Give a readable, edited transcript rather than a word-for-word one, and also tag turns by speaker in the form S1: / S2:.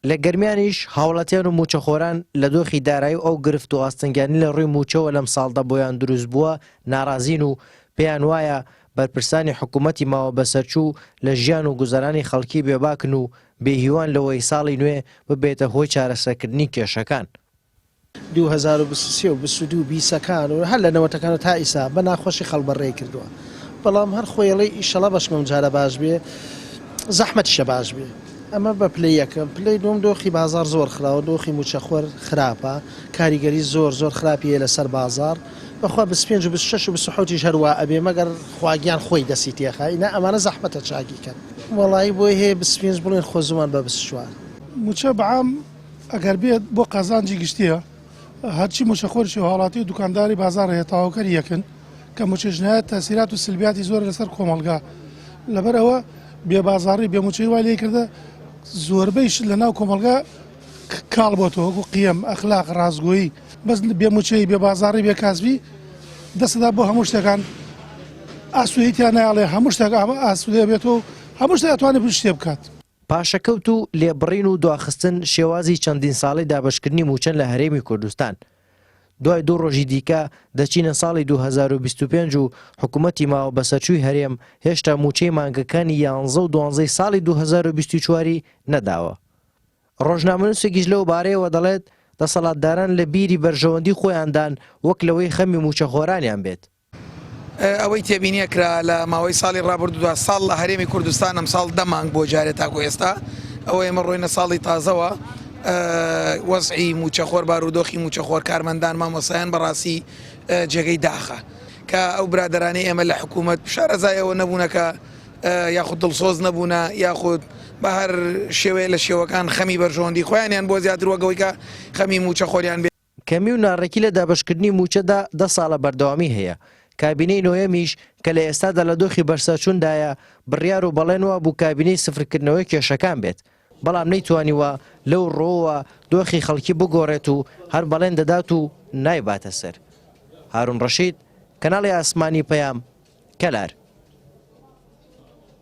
S1: لە گەرمیانیش هاوڵاتیان و موچەخۆران لە دۆخی دارایی و ئەو گرفت و ئاستەنگیانی لە ڕووی موچەوە لەم ساڵدا بۆیان دروست بووە ناڕازین و پێیان وایە بەرپرسانی حکوومەتی ماوە بەسەرچوو لە ژیان و گوزەرانی خەڵکی بێباکن و بێهیوان لەوەی ساڵی نوێ ببێتە هۆی چارەسەرکردنی کێشەکان.
S2: 2023 و 22 بیسەکان و هەر لە نەوەتەکان تا ئیسا بە ناخۆشی خەڵبەڕێ کردووە، بەڵام هەر خۆیڵی ئیشەڵا بەشمەم جارە باش بێ زەحمەتیشە باش بێ. ئەمە بە پلەی یەکەم. پلەی دوم دۆخی بازار زۆر خراوە، دۆخی موچەخۆر خراپە، کاریگەری زۆر خراپیە لەسەر بازار، بەخوا 25 و 26 و 27 هەروە ئەبێ مەگەر خواگیان خۆی دەسی تێخە ئینە ئەمانە زەحمەتە چاکیکەن. وەڵایی بۆی هەیە 25 بڵێن خۆ زمان بە 24.
S3: موچە بەعام ئەگەر بێت بۆ قازانجی گشتیە هەرچی موچەخۆرشی و هاوڵاتی و دوکانداری بازار هەیە تاواوکەری یەکن کە موچەژنایەت تەسیرات و سلبیاتی زۆر لەسەر کۆمەڵگا لەبەرەوە بێبازاری بێموچەی وای لێ کردە زۆربەیش لە ناو کۆمەڵگا کاڵ بۆتەوە وەکو قیەم ئەخلاق ڕازگۆیی بەس بێموچەی بێبازاری بێکاسبی دەستدا بۆ هەموو شتەکان ئاسوودیتیان نایڵێ هەموو شتێک ئاسوودێ بێتەوە هەموو شتێک ئەتوانێت شتێ بکات.
S1: پاشەکەوت و لێبڕین و دواخستن شێوازی چەندین ساڵی دابشکردنی موچەن لە هەرێمی کوردستان. دوای دوو ڕۆژی دیکە دەچینە ساڵی 2025 و حکوومەتی ماوە بەسەرچووی هەرێم هێشتا موچەی مانگەکانی 11 و 12 ساڵی 2024 نەداوە. ڕۆژنامەنووسێکیش لەو بارەیەوە دەڵێت دەسەڵاتداران لە بیری بەرژەوەندی خۆیاندان وەک لەوەی خەمی موچەخۆرانیان بێت.
S4: ئەوەی تێبینیە کرا لە ماوەی ساڵی ڕابردوودا ساڵ لە هەرێمی کوردستان ئەم ساڵ دەمانگ بۆ جارێت تاکو ئێستا ئەوە ئێمە ڕۆینە ساڵی تازەوە وەزعی موچەخۆر بارودۆخی موچەخۆر کارمەندان مامۆسایان بەڕاستی جێگەی داخە کە ئەو برادرانەی ئێمە لە حکوومەت شارەزایەوە نەبوونەکە یاخود دڵسۆز نەبوونە یاخود بە هەر شێوەیە لە شێوەکان خەمی بەرژەوەندی خۆیانیان بۆ زیاتر وەگەوەی کە خەمی موچەخۆریان بێت.
S1: کەمی و ناڕێکی لە دابشکردنی موچەدا 10 ساڵە بەردەوامی هەیە. کابینەی نۆیەمیش کە لە ئێستادا لە دۆخی بەرسەرچووندایە بڕیار و بەڵێنەوە بوو کابینەی سفرکردنەوەی کێشەکان بێت، بەڵام نەیتوانیوە لەو ڕۆوە دۆخی خەڵکی بگۆڕێت و هەر بەڵێن دەدات و نایباتە سەر. هارون ڕەشید، کەناڵی ئاسمانی پەیام، کەلار.